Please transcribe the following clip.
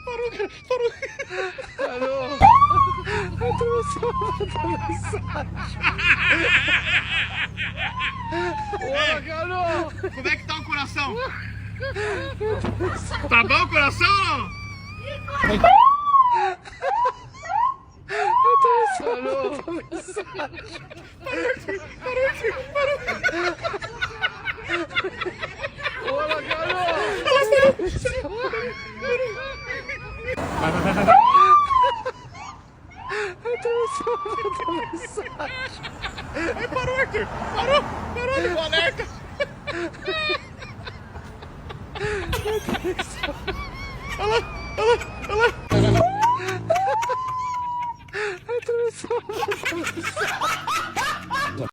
Parou, cara, parou. Parou. Atravessou a Ô, garoto. Como é que tá o coração? Tá bom o coração? Olha, garoto! Vai. Ai, parou, Arthur! Parou! Parou de boneca! Olha lá! Olha lá! Olha lá! Atravessou.